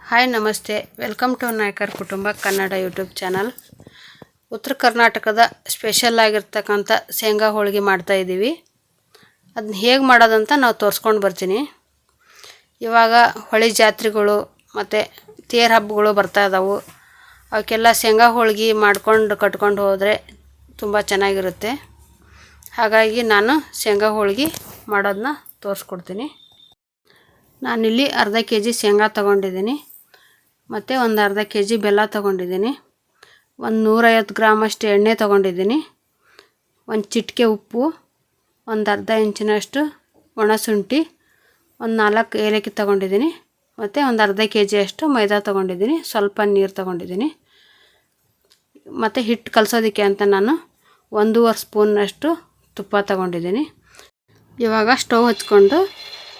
Hi ನಮಸ್ತೆ, welcome to Nayakar ಕುಟುಂಬ Kannada YouTube channel. ಉತ್ತರ ಕರ್ನಾಟಕದ ಸ್ಪೆಷಲ್ ಆಗಿರ್ತಕ್ಕಂಥ ಶೇಂಗಾ ಹೋಳಿಗೆ ಮಾಡ್ತಾಯಿದ್ದೀವಿ. ಅದನ್ನ ಹೇಗೆ ಮಾಡೋದಂತ ನಾವು ತೋರಿಸ್ಕೊಂಡು ಬರ್ತೀನಿ. ಇವಾಗ ಹೊಳಿ ಜಾತ್ರೆಗಳು ಮತ್ತು ತೇರು ಹಬ್ಬಗಳು ಬರ್ತಾ ಇದ್ದಾವೆ. ಅವಕ್ಕೆಲ್ಲ ಶೇಂಗಾ ಹೋಳಿಗೆ ಮಾಡ್ಕೊಂಡು ಕಟ್ಕೊಂಡು ಹೋದರೆ ತುಂಬ ಚೆನ್ನಾಗಿರುತ್ತೆ. ಹಾಗಾಗಿ ನಾನು ಶೇಂಗಾ ಹೋಳಿಗೆ ಮಾಡೋದನ್ನ ತೋರಿಸ್ಕೊಡ್ತೀನಿ. ನಾನಿಲ್ಲಿ ಅರ್ಧ kg ಶೇಂಗಾ ತೊಗೊಂಡಿದ್ದೀನಿ ಮತ್ತು ಒಂದು ಅರ್ಧ kg ಬೆಲ್ಲ ತೊಗೊಂಡಿದ್ದೀನಿ. ಒಂದು 150 ಗ್ರಾಮಷ್ಟು ಎಣ್ಣೆ ತೊಗೊಂಡಿದ್ದೀನಿ. ಒಂದು ಚಿಟಿಕೆ ಉಪ್ಪು, ಒಂದು ಅರ್ಧ ಇಂಚಿನಷ್ಟು ಒಣಶುಂಠಿ, ಒಂದು 4 ಏಲಕ್ಕಿ ತೊಗೊಂಡಿದ್ದೀನಿ ಮತ್ತು ಒಂದು ಅರ್ಧ kg ಅಷ್ಟು ಮೈದಾ ತೊಗೊಂಡಿದ್ದೀನಿ. ಸ್ವಲ್ಪ ನೀರು ತೊಗೊಂಡಿದ್ದೀನಿ ಮತ್ತು ಹಿಟ್ಟು ಕಲಸೋದಕ್ಕೆ ಅಂತ ನಾನು 1.5 ಸ್ಪೂನ್ನಷ್ಟು ತುಪ್ಪ ತೊಗೊಂಡಿದ್ದೀನಿ. ಇವಾಗ ಸ್ಟವ್ ಹಚ್ಕೊಂಡು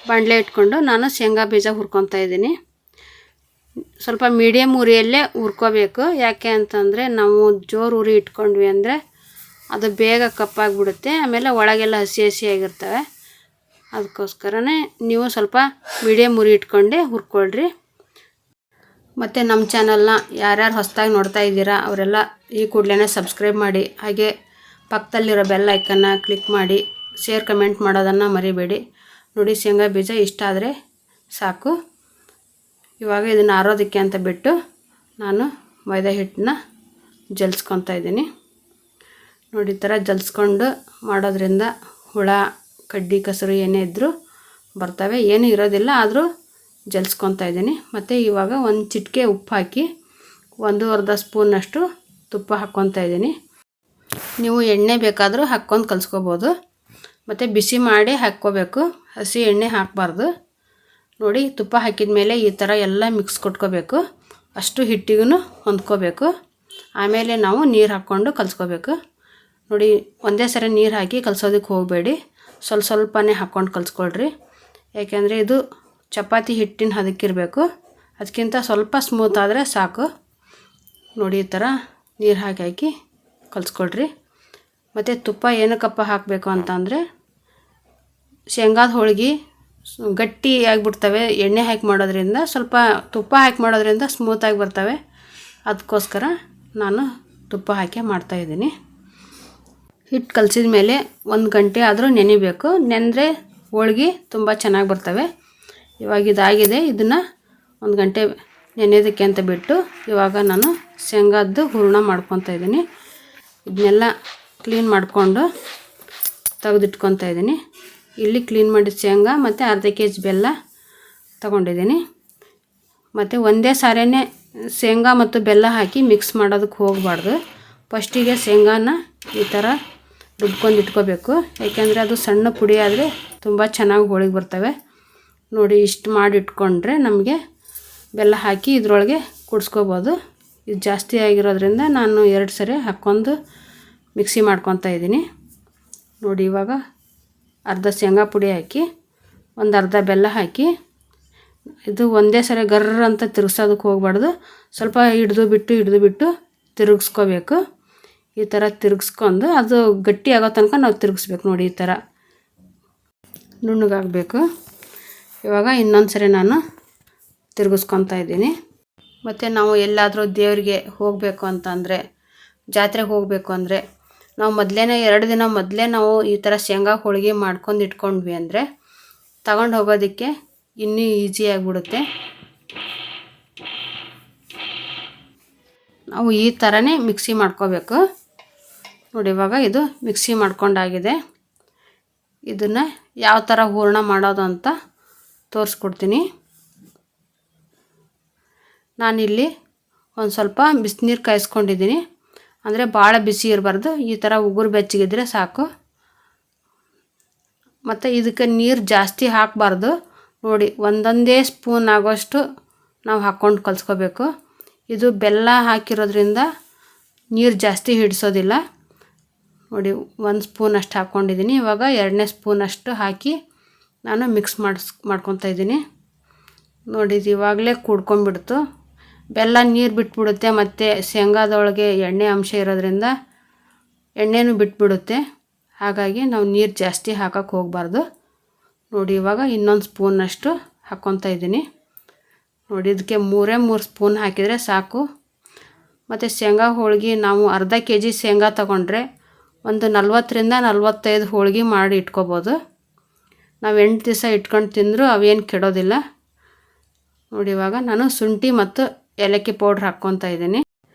ಬಾಣಲೆ ಇಟ್ಕೊಂಡು ನಾನು ಶೇಂಗಾ ಬೀಜ ಹುರ್ಕೊತಾ ಇದ್ದೀನಿ. ಸ್ವಲ್ಪ ಮೀಡಿಯಮ್ ಉರಿಯಲ್ಲೇ ಹುರ್ಕೋಬೇಕು. ಯಾಕೆ ಅಂತಂದರೆ ನಾವು ಜೋರು ಉರಿ ಇಟ್ಕೊಂಡ್ವಿ ಅಂದರೆ ಅದು ಬೇಗ ಕಪ್ಪಾಗಿಬಿಡುತ್ತೆ, ಆಮೇಲೆ ಒಳಗೆಲ್ಲ ಹಸಿ ಹಸಿಯಾಗಿರ್ತವೆ. ಅದಕ್ಕೋಸ್ಕರನೇ ನೀವು ಸ್ವಲ್ಪ ಮೀಡಿಯಮ್ ಉರಿ ಇಟ್ಕೊಂಡೇ ಹುರ್ಕೊಳ್ರಿ. ಮತ್ತು ನಮ್ಮ ಚಾನಲ್ನ ಯಾರ್ಯಾರು ಹೊಸದಾಗಿ ನೋಡ್ತಾ ಇದ್ದೀರಾ ಅವರೆಲ್ಲ ಈ ಕೂಡಲೇ ಸಬ್ಸ್ಕ್ರೈಬ್ ಮಾಡಿ, ಹಾಗೆ ಪಕ್ಕದಲ್ಲಿರೋ ಬೆಲ್ ಐಕನ್ನ ಕ್ಲಿಕ್ ಮಾಡಿ, ಶೇರ್ ಕಮೆಂಟ್ ಮಾಡೋದನ್ನು ಮರಿಬೇಡಿ. ನೋಡಿ, ಶೇಂಗಾ ಬೀಜ ಇಷ್ಟ ಆದರೆ ಸಾಕು. ಇವಾಗ ಇದನ್ನು ಆರೋದಕ್ಕೆ ಅಂತ ಬಿಟ್ಟು ನಾನು ಮೈದಾ ಹಿಟ್ಟನ್ನ ಜಲ್ಸ್ಕೊತಾ ಇದ್ದೀನಿ. ನೋಡಿ, ಈ ಥರ ಜಲ್ಸ್ಕೊಂಡು ಮಾಡೋದ್ರಿಂದ ಹುಳ ಕಡ್ಡಿ ಕೆಸರು ಏನೇ ಇದ್ದರೂ ಬರ್ತವೆ. ಏನೂ ಇರೋದಿಲ್ಲ, ಆದರೂ ಜಲ್ಸ್ಕೊತಾ ಇದ್ದೀನಿ. ಮತ್ತು ಇವಾಗ ಒಂದು ಚಿಟಿಕೆ ಉಪ್ಪು ಹಾಕಿ 1.5 ಸ್ಪೂನಷ್ಟು ತುಪ್ಪ ಹಾಕ್ಕೊತಾ ಇದ್ದೀನಿ. ನೀವು ಎಣ್ಣೆ ಬೇಕಾದರೂ ಹಾಕ್ಕೊಂಡು ಕಲಿಸ್ಕೋಬೋದು, ಮತ್ತು ಬಿಸಿ ಮಾಡಿ ಹಾಕ್ಕೋಬೇಕು, ಹಸಿ ಎಣ್ಣೆ ಹಾಕಬಾರ್ದು. ನೋಡಿ, ತುಪ್ಪ ಹಾಕಿದ ಮೇಲೆ ಈ ಥರ ಎಲ್ಲ ಮಿಕ್ಸ್ ಕೊಟ್ಕೋಬೇಕು. ಅಷ್ಟು ಹಿಟ್ಟಿಗೂ ಹೊಂದ್ಕೋಬೇಕು. ಆಮೇಲೆ ನಾವು ನೀರು ಹಾಕ್ಕೊಂಡು ಕಲಿಸ್ಕೋಬೇಕು. ನೋಡಿ, ಒಂದೇ ಸರಿ ನೀರು ಹಾಕಿ ಕಲಿಸೋದಕ್ಕೆ ಹೋಗಬೇಡಿ, ಸ್ವಲ್ಪನೇ ಹಾಕ್ಕೊಂಡು ಕಲಿಸ್ಕೊಳ್ರಿ. ಯಾಕೆಂದರೆ ಇದು ಚಪಾತಿ ಹಿಟ್ಟಿನ ಹದಕ್ಕಿರಬೇಕು, ಅದಕ್ಕಿಂತ ಸ್ವಲ್ಪ ಸ್ಮೂತ್ ಆದರೆ ಸಾಕು. ನೋಡಿ, ಈ ಥರ ನೀರು ಹಾಕಿ ಕಲಿಸ್ಕೊಳ್ರಿ. ಮತ್ತು ತುಪ್ಪ ಏನಕ್ಕಪ್ಪ ಹಾಕಬೇಕು ಅಂತಂದರೆ ಶೇಂಗಾದ ಹೋಳಿಗೆ ಗಟ್ಟಿ ಆಗಿಬಿಡ್ತವೆ. ಎಣ್ಣೆ ಹಾಕಿ ಮಾಡೋದ್ರಿಂದ, ಸ್ವಲ್ಪ ತುಪ್ಪ ಹಾಕಿ ಮಾಡೋದ್ರಿಂದ ಸ್ಮೂತಾಗಿ ಬರ್ತವೆ. ಅದಕ್ಕೋಸ್ಕರ ನಾನು ತುಪ್ಪ ಹಾಕಿ ಮಾಡ್ತಾಯಿದ್ದೀನಿ. ಹಿಟ್ಟು ಕಲಸಿದ ಮೇಲೆ 1 ಗಂಟೆ ಆದರೂ ನೆನಿಬೇಕು. ನೆನೆದ್ರೆ ಹೋಳಿಗೆ ತುಂಬ ಚೆನ್ನಾಗಿ ಬರ್ತವೆ. ಇವಾಗ ಇದಾಗಿದೆ, ಇದನ್ನು 1 ಗಂಟೆ ನೆನೆಯೋದಕ್ಕೆ ಅಂತ ಬಿಟ್ಟು ಇವಾಗ ನಾನು ಶೇಂಗಾದ್ದು ಹೂರಣ ಮಾಡ್ಕೊತಾ ಇದ್ದೀನಿ. ಇದನ್ನೆಲ್ಲ ಕ್ಲೀನ್ ಮಾಡಿಕೊಂಡು ತೆಗೆದಿಟ್ಕೊತಾ ಇದ್ದೀನಿ. ಇಲ್ಲಿ ಕ್ಲೀನ್ ಮಾಡಿದ ಶೇಂಗಾ ಮತ್ತು ಅರ್ಧ kg ಬೆಲ್ಲ ತೊಗೊಂಡಿದ್ದೀನಿ. ಮತ್ತು ಒಂದೇ ಸಾರಿನೇ ಶೇಂಗಾ ಮತ್ತು ಬೆಲ್ಲ ಹಾಕಿ ಮಿಕ್ಸ್ ಮಾಡೋದಕ್ಕೆ ಹೋಗಬಾರ್ದು. ಫಸ್ಟಿಗೆ ಶೇಂಗಾನ ಈ ಥರ ರುಬ್ಕೊಂಡು ಇಟ್ಕೋಬೇಕು. ಯಾಕೆಂದರೆ ಅದು ಸಣ್ಣ ಪುಡಿ ಆದರೆ ತುಂಬ ಚೆನ್ನಾಗಿ ಹೋಳಿಗೆ ಬರ್ತವೆ. ನೋಡಿ, ಇಷ್ಟು ಮಾಡಿ ಇಟ್ಕೊಂಡ್ರೆ ನಮಗೆ ಬೆಲ್ಲ ಹಾಕಿ ಇದರೊಳಗೆ ಕುಡಿಸ್ಕೋಬೋದು. ಇದು ಜಾಸ್ತಿ ಆಗಿರೋದ್ರಿಂದ ನಾನು 2 ಸರಿ ಹಾಕ್ಕೊಂಡು ಮಿಕ್ಸಿ ಮಾಡ್ಕೊತಾ ಇದ್ದೀನಿ. ನೋಡಿ, ಇವಾಗ ಅರ್ಧ ಶೇಂಗಾ ಪುಡಿ ಹಾಕಿ ಒಂದು ಅರ್ಧ ಬೆಲ್ಲ ಹಾಕಿ, ಇದು ಒಂದೇ ಸರಿ ಗರ್ರ ಅಂತ ತಿರುಗ್ಸೋದಕ್ಕೆ ಹೋಗಬಾರ್ದು. ಸ್ವಲ್ಪ ಹಿಡಿದು ಬಿಟ್ಟು ತಿರುಗಿಸ್ಕೋಬೇಕು. ಈ ಥರ ತಿರುಗಿಸ್ಕೊಂಡು ಅದು ಗಟ್ಟಿ ಆಗೋ ತನಕ ನಾವು ತಿರುಗಿಸ್ಬೇಕು. ನೋಡಿ, ಈ ಥರ ನುಣ್ಣಗಾಗಬೇಕು. ಇವಾಗ ಇನ್ನೊಂದು ಸರಿ ನಾನು ತಿರುಗಿಸ್ಕೊತಾ ಇದ್ದೀನಿ. ಮತ್ತು ನಾವು ಎಲ್ಲಾದರೂ ದೇವರಿಗೆ ಹೋಗಬೇಕು ಅಂತಂದರೆ, ಜಾತ್ರೆಗೆ ಹೋಗಬೇಕು ಅಂದರೆ ನಾವು ಮೊದಲೇ 2 ದಿನ ಮೊದಲೇ ನಾವು ಈ ಥರ ಶೇಂಗಾ ಹೋಳಿಗೆ ಮಾಡ್ಕೊಂಡು ಇಟ್ಕೊಂಡ್ವಿ ಅಂದರೆ ತಗೊಂಡು ಹೋಗೋದಕ್ಕೆ ಇನ್ನೂ ಈಸಿಯಾಗಿಬಿಡುತ್ತೆ. ನಾವು ಈ ಥರನೇ ಮಿಕ್ಸಿ ಮಾಡ್ಕೋಬೇಕು. ನೋಡಿ, ಇವಾಗ ಇದು ಮಿಕ್ಸಿ ಮಾಡ್ಕೊಂಡಾಗಿದೆ. ಇದನ್ನು ಯಾವ ಥರ ಹೂರಣ ಮಾಡೋದು ಅಂತ ತೋರಿಸ್ಕೊಡ್ತೀನಿ. ನಾನಿಲ್ಲಿ ಒಂದು ಸ್ವಲ್ಪ ಬಿಸಿನೀರು ಕಾಯಿಸ್ಕೊಂಡಿದ್ದೀನಿ. ಅಂದರೆ ಭಾಳ ಬಿಸಿ ಇರಬಾರ್ದು, ಈ ಥರ ಉಗುರು ಬೆಚ್ಚಗಿದ್ರೆ ಸಾಕು. ಮತ್ತು ಇದಕ್ಕೆ ನೀರು ಜಾಸ್ತಿ ಹಾಕಬಾರ್ದು. ನೋಡಿ, ಒಂದೊಂದೇ ಸ್ಪೂನ್ ಆಗೋಷ್ಟು ನಾವು ಹಾಕ್ಕೊಂಡು ಕಲಿಸ್ಕೋಬೇಕು. ಇದು ಬೆಲ್ಲ ಹಾಕಿರೋದ್ರಿಂದ ನೀರು ಜಾಸ್ತಿ ಹಿಡಿಸೋದಿಲ್ಲ. ನೋಡಿ, 1 ಸ್ಪೂನ್ ಅಷ್ಟು ಹಾಕ್ಕೊಂಡಿದ್ದೀನಿ. ಇವಾಗ 2ನೇ ಸ್ಪೂನಷ್ಟು ಹಾಕಿ ನಾನು ಮಿಕ್ಸ್ ಮಾಡ್ಕೊತಾ ಇದ್ದೀನಿ. ನೋಡಿ, ಇದು ಇವಾಗಲೇ ಕುಡ್ಕೊಂಡ್ಬಿಡ್ತು. ಬೆಲ್ಲ ನೀರು ಬಿಟ್ಬಿಡುತ್ತೆ, ಮತ್ತು ಶೇಂಗಾದೊಳಗೆ ಎಣ್ಣೆ ಅಂಶ ಇರೋದ್ರಿಂದ ಎಣ್ಣೆನೂ ಬಿಟ್ಬಿಡುತ್ತೆ. ಹಾಗಾಗಿ ನಾವು ನೀರು ಜಾಸ್ತಿ ಹಾಕೋಕ್ಕೆ ಹೋಗಬಾರ್ದು. ನೋಡಿ, ಇವಾಗ ಇನ್ನೊಂದು ಸ್ಪೂನಷ್ಟು ಹಾಕ್ಕೊತಾ ಇದ್ದೀನಿ. ನೋಡಿ ಇದಕ್ಕೆ 3 ಸ್ಪೂನ್ ಹಾಕಿದರೆ ಸಾಕು. ಮತ್ತು ಶೇಂಗಾ ಹೋಳ್ಗೆ ನಾವು ಅರ್ಧ kg ಶೇಂಗಾ ತಗೊಂಡ್ರೆ ಒಂದು 40ರಿಂದ 45 ಹೋಳ್ಗೆ ಮಾಡಿ ಇಟ್ಕೋಬೋದು. ನಾವು 8 ದಿವಸ ಇಟ್ಕೊಂಡು ತಿಂದರೂ ಅವೇನು ಕೆಡೋದಿಲ್ಲ. ನೋಡಿ ಇವಾಗ ನಾನು ಶುಂಠಿ ಮತ್ತು ಏಲಕ್ಕಿ ಪೌಡ್ರ್ ಹಾಕ್ಕೊತಾ ಇದ್ದೀನಿ.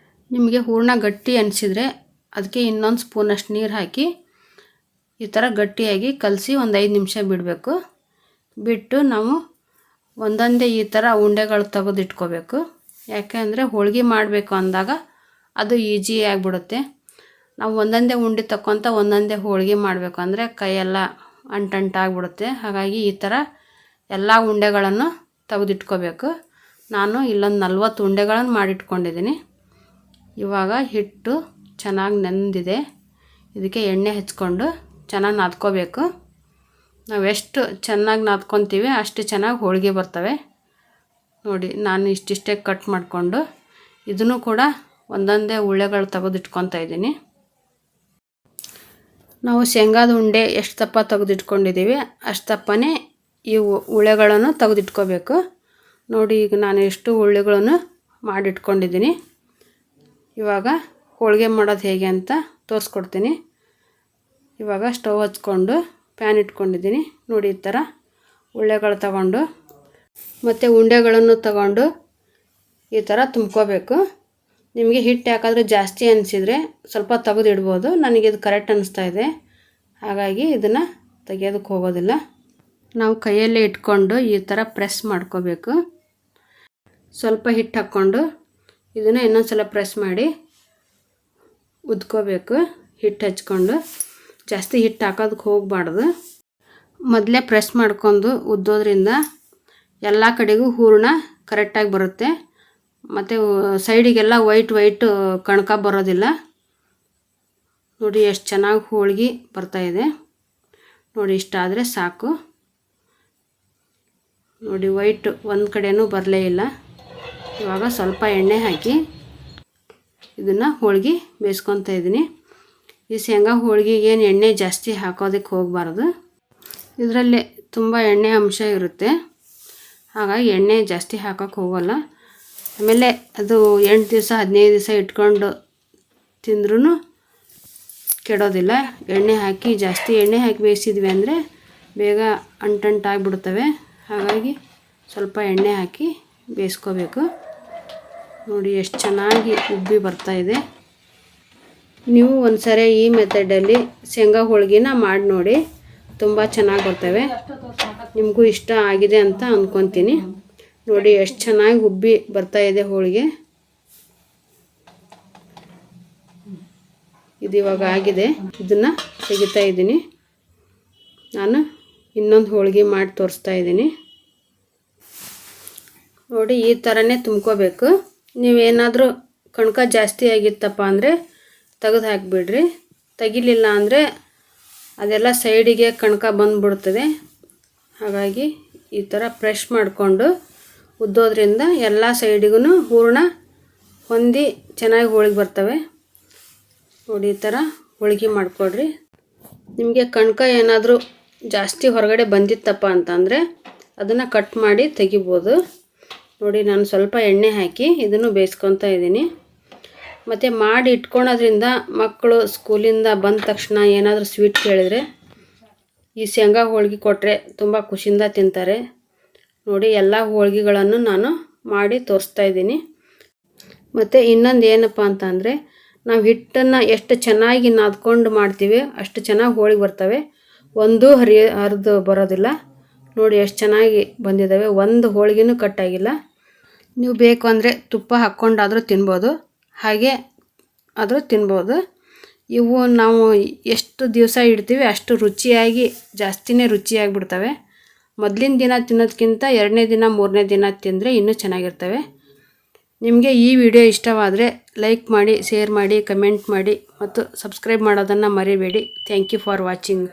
ನಿಮಗೆ ಹೂರಣ ಗಟ್ಟಿ ಅನಿಸಿದರೆ ಅದಕ್ಕೆ ಇನ್ನೊಂದು ಸ್ಪೂನಷ್ಟು ನೀರು ಹಾಕಿ ಈ ಥರ ಗಟ್ಟಿಯಾಗಿ ಕಲಸಿ ಒಂದು 5 ನಿಮಿಷ ಬಿಡಬೇಕು. ಬಿಟ್ಟು ನಾವು ಒಂದೊಂದೇ ಈ ಥರ ಉಂಡೆಗಳು ತೆಗೆದಿಟ್ಕೋಬೇಕು. ಯಾಕೆಂದರೆ ಹೋಳ್ಗೆ ಮಾಡಬೇಕು ಅಂದಾಗ ಅದು ಈಜಿ ಆಗಿಬಿಡುತ್ತೆ. ನಾವು ಒಂದೊಂದೇ ಉಂಡೆ ತಗೊತ ಒಂದೊಂದೇ ಹೋಳ್ಗೆ ಮಾಡಬೇಕು ಅಂದರೆ ಕೈಯೆಲ್ಲ ಅಂಟಂಟಾಗ್ಬಿಡುತ್ತೆ. ಹಾಗಾಗಿ ಈ ಥರ ಎಲ್ಲ ಉಂಡೆಗಳನ್ನು ತೆಗೆದಿಟ್ಕೋಬೇಕು. ನಾನು ಇಲ್ಲೊಂದು 40 ಉಂಡೆಗಳನ್ನು ಮಾಡಿಟ್ಕೊಂಡಿದ್ದೀನಿ. ಇವಾಗ ಹಿಟ್ಟು ಚೆನ್ನಾಗಿ ನೆಂದಿದೆ. ಇದಕ್ಕೆ ಎಣ್ಣೆ ಹಚ್ಕೊಂಡು ಚೆನ್ನಾಗಿ ನಾದ್ಕೋಬೇಕು. ನಾವು ಎಷ್ಟು ಚೆನ್ನಾಗಿ ನಾದ್ಕೊತೀವಿ ಅಷ್ಟು ಚೆನ್ನಾಗಿ ಹೋಳಿಗೆ ಬರ್ತವೆ. ನೋಡಿ ನಾನು ಇಷ್ಟಿಷ್ಟೇ ಕಟ್ ಮಾಡಿಕೊಂಡು ಇದನ್ನು ಕೂಡ ಒಂದೊಂದೇ ಉಳ್ಳೆಗಳು ತೆಗೆದಿಟ್ಕೊತಾ ಇದ್ದೀನಿ. ನಾವು ಶೇಂಗಾದ ಉಂಡೆ ಎಷ್ಟು ದಪ್ಪ ತೆಗೆದಿಟ್ಕೊಂಡಿದ್ದೀವಿ ಅಷ್ಟು ದಪ್ಪನೇ ಈ ಉಳ್ಳೆಗಳನ್ನು ತೆಗೆದಿಟ್ಕೋಬೇಕು. ನೋಡಿ ಈಗ ನಾನು ಎಷ್ಟು ಉಳ್ಳೆಗಳನ್ನು ಮಾಡಿಟ್ಕೊಂಡಿದ್ದೀನಿ. ಇವಾಗ ಹೋಳಿಗೆ ಮಾಡೋದು ಹೇಗೆ ಅಂತ ತೋರಿಸ್ಕೊಡ್ತೀನಿ. ಇವಾಗ ಸ್ಟವ್ ಹಚ್ಕೊಂಡು ಪ್ಯಾನ್ ಇಟ್ಕೊಂಡಿದ್ದೀನಿ. ನೋಡಿ ಈ ಥರ ಉಳ್ಳೆಗಳು ತಗೊಂಡು ಮತ್ತು ಉಂಡೆಗಳನ್ನು ತಗೊಂಡು ಈ ಥರ ತುಂಬ್ಕೋಬೇಕು. ನಿಮಗೆ ಹಿಟ್ಟು ಯಾಕಾದರೂ ಜಾಸ್ತಿ ಅನಿಸಿದರೆ ಸ್ವಲ್ಪ ತೆಗೆದಿಡ್ಬೋದು. ನನಗೆ ಇದು ಕರೆಕ್ಟ್ ಅನ್ನಿಸ್ತಾ ಇದೆ, ಹಾಗಾಗಿ ಇದನ್ನು ತೆಗಿಯೋದಕ್ಕೆ ಹೋಗೋದಿಲ್ಲ. ನಾವು ಕೈಯಲ್ಲೇ ಇಟ್ಕೊಂಡು ಈ ಥರ ಪ್ರೆಸ್ ಮಾಡ್ಕೋಬೇಕು. ಸ್ವಲ್ಪ ಹಿಟ್ಟು ಹಾಕ್ಕೊಂಡು ಇದನ್ನು ಇನ್ನೊಂದು ಸಲ ಪ್ರೆಸ್ ಮಾಡಿ ಉದ್ಕೋಬೇಕು. ಹಿಟ್ಟು ಹಚ್ಕೊಂಡು ಜಾಸ್ತಿ ಹಿಟ್ಟು ಹಾಕೋದಕ್ಕೆ ಹೋಗಬಾರ್ದು. ಮೊದಲೇ ಪ್ರೆಸ್ ಮಾಡ್ಕೊಂಡು ಉದ್ದೋದ್ರಿಂದ ಎಲ್ಲ ಕಡೆಗೂ ಹೂರಣ ಕರೆಕ್ಟಾಗಿ ಬರುತ್ತೆ. ಮತ್ತು ಸೈಡಿಗೆಲ್ಲ ವೈಟ್ ಕಣಕ ಬರೋದಿಲ್ಲ. ನೋಡಿ ಎಷ್ಟು ಚೆನ್ನಾಗಿ ಹೋಳ್ಗೆ ಬರ್ತಾಯಿದೆ. ನೋಡಿ ಇಷ್ಟ ಆದರೆ ಸಾಕು. ನೋಡಿ ವೈಟ್ ಒಂದು ಕಡೆನೂ ಬರಲೇ ಇಲ್ಲ. ಇವಾಗ ಸ್ವಲ್ಪ ಎಣ್ಣೆ ಹಾಕಿ ಇದನ್ನು ಹೋಳ್ಗೆ ಬೇಯಿಸ್ಕೊತಾ ಇದ್ದೀನಿ. ಈ ಶೇಂಗಾ ಹೋಳ್ಗೆಗೆ ಏನು ಎಣ್ಣೆ ಜಾಸ್ತಿ ಹಾಕೋದಕ್ಕೆ ಹೋಗಬಾರ್ದು. ಇದರಲ್ಲಿ ತುಂಬ ಎಣ್ಣೆ ಅಂಶ ಇರುತ್ತೆ, ಹಾಗಾಗಿ ಎಣ್ಣೆ ಜಾಸ್ತಿ ಹಾಕೋಕ್ಕೆ ಹೋಗೋಲ್ಲ. ಆಮೇಲೆ ಅದು 8 ದಿವಸ 15 ದಿವಸ ಇಟ್ಕೊಂಡು ತಿಂದ್ರೂ ಕೆಡೋದಿಲ್ಲ. ಜಾಸ್ತಿ ಎಣ್ಣೆ ಹಾಕಿ ಬೇಯಿಸಿದ್ವಿ ಅಂದರೆ ಬೇಗ ಅಂಟಂಟಾಗಿಬಿಡ್ತವೆ. ಹಾಗಾಗಿ ಸ್ವಲ್ಪ ಎಣ್ಣೆ ಹಾಕಿ ಬೇಯಿಸ್ಕೋಬೇಕು. ನೋಡಿ ಎಷ್ಟು ಚೆನ್ನಾಗಿ ಉಬ್ಬಿ ಬರ್ತಾಯಿದೆ. ನೀವು ಒಂದ್ಸರಿ ಈ ಮೆಥಡಲ್ಲಿ ಶೇಂಗಾ ಹೋಳ್ಗೆನ ಮಾಡಿ ನೋಡಿ, ತುಂಬ ಚೆನ್ನಾಗಿ ಬರ್ತವೆ. ನಿಮಗೂ ಇಷ್ಟ ಆಗಿದೆ ಅಂತ ಅಂದ್ಕೊತೀನಿ. ನೋಡಿ ಎಷ್ಟು ಚೆನ್ನಾಗಿ ಉಬ್ಬಿ ಬರ್ತಾಯಿದೆ ಹೋಳಿಗೆ. ಇದು ಇವಾಗ ಆಗಿದೆ. ಇದನ್ನು ತೆಗಿತಾ ಇದ್ದೀನಿ. ನಾನು ಇನ್ನೊಂದು ಹೋಳಿಗೆ ಮಾಡಿ ತೋರಿಸ್ತಾ ಇದ್ದೀನಿ. ನೋಡಿ ಈ ಥರನೇ ತುಂಬ್ಕೋಬೇಕು. ನೀವೇನಾದರೂ ಕಣಕ ಜಾಸ್ತಿ ಆಗಿತ್ತಪ್ಪ ಅಂದರೆ ತೆಗೆದು ಹಾಕಿಬಿಡ್ರಿ. ತೆಗಿಲಿಲ್ಲ ಅಂದರೆ ಅದೆಲ್ಲ ಸೈಡಿಗೆ ಕಣಕ ಬಂದುಬಿಡ್ತದೆ. ಹಾಗಾಗಿ ಈ ಥರ ಪ್ರೆಶ್ ಮಾಡಿಕೊಂಡು ಉದ್ದೋದ್ರಿಂದ ಎಲ್ಲ ಸೈಡಿಗೂ ಹೂರಣ ಹೊಂದಿ ಚೆನ್ನಾಗಿ ಹೋಳಿಗೆ ಬರ್ತವೆ. ನೋಡಿ ಈ ಥರ ಹೋಳಿಗೆ ಮಾಡಿಕೊಡ್ರಿ. ನಿಮಗೆ ಕಣಕ ಏನಾದರೂ ಜಾಸ್ತಿ ಹೊರಗಡೆ ಬಂದಿತ್ತಪ್ಪ ಅಂತಂದರೆ ಅದನ್ನು ಕಟ್ ಮಾಡಿ ತೆಗಿಬೋದು. ನೋಡಿ ನಾನು ಸ್ವಲ್ಪ ಎಣ್ಣೆ ಹಾಕಿ ಇದನ್ನು ಬೇಯಿಸ್ಕೊತಾ ಇದ್ದೀನಿ. ಮತ್ತು ಮಾಡಿ ಇಟ್ಕೊಳೋದ್ರಿಂದ ಮಕ್ಕಳು ಸ್ಕೂಲಿಂದ ಬಂದ ತಕ್ಷಣ ಏನಾದರೂ ಸ್ವೀಟ್ ಕೇಳಿದರೆ ಈ ಶೇಂಗಾ ಹೋಳ್ಗೆ ಕೊಟ್ಟರೆ ತುಂಬ ಖುಷಿಯಿಂದ ತಿಂತಾರೆ. ನೋಡಿ ಎಲ್ಲ ಹೋಳ್ಗೆಗಳನ್ನು ನಾನು ಮಾಡಿ ತೋರಿಸ್ತಾ ಇದ್ದೀನಿ. ಮತ್ತು ಇನ್ನೊಂದು ಏನಪ್ಪ ಅಂತಂದರೆ ನಾವು ಹಿಟ್ಟನ್ನು ಎಷ್ಟು ಚೆನ್ನಾಗಿ ನಾದ್ಕೊಂಡು ಮಾಡ್ತೀವಿ ಅಷ್ಟು ಚೆನ್ನಾಗಿ ಹೋಳಿಗೆ ಬರ್ತವೆ. ಒಂದೂ ಹರಿದು ಬರೋದಿಲ್ಲ. ನೋಡಿ ಎಷ್ಟು ಚೆನ್ನಾಗಿ ಬಂದಿದ್ದಾವೆ. ಒಂದು ಹೋಳಿಗೆನೂ ಕಟ್ಟಾಗಿಲ್ಲ. ನೀವು ಬೇಕು ಅಂದರೆ ತುಪ್ಪ ಹಾಕ್ಕೊಂಡಾದರೂ ತಿನ್ಬೋದು, ಹಾಗೆ ಆದರೂ ತಿನ್ಬೋದು. ಇವು ನಾವು ಎಷ್ಟು ದಿವಸ ಇಡ್ತೀವಿ ಅಷ್ಟು ರುಚಿಯಾಗಿ ಜಾಸ್ತಿನೇ ರುಚಿಯಾಗಿಬಿಡ್ತವೆ. ಮೊದಲಿನ ದಿನ ತಿನ್ನೋದಕ್ಕಿಂತ 2ನೇ ದಿನ 3ನೇ ದಿನ ತಿಂದರೆ ಇನ್ನೂ ಚೆನ್ನಾಗಿರ್ತವೆ. ನಿಮಗೆ ಈ ವಿಡಿಯೋ ಇಷ್ಟವಾದರೆ ಲೈಕ್ ಮಾಡಿ, ಶೇರ್ ಮಾಡಿ, ಕಮೆಂಟ್ ಮಾಡಿ ಮತ್ತು ಸಬ್ಸ್ಕ್ರೈಬ್ ಮಾಡೋದನ್ನು ಮರಿಬೇಡಿ. Thank you for watching.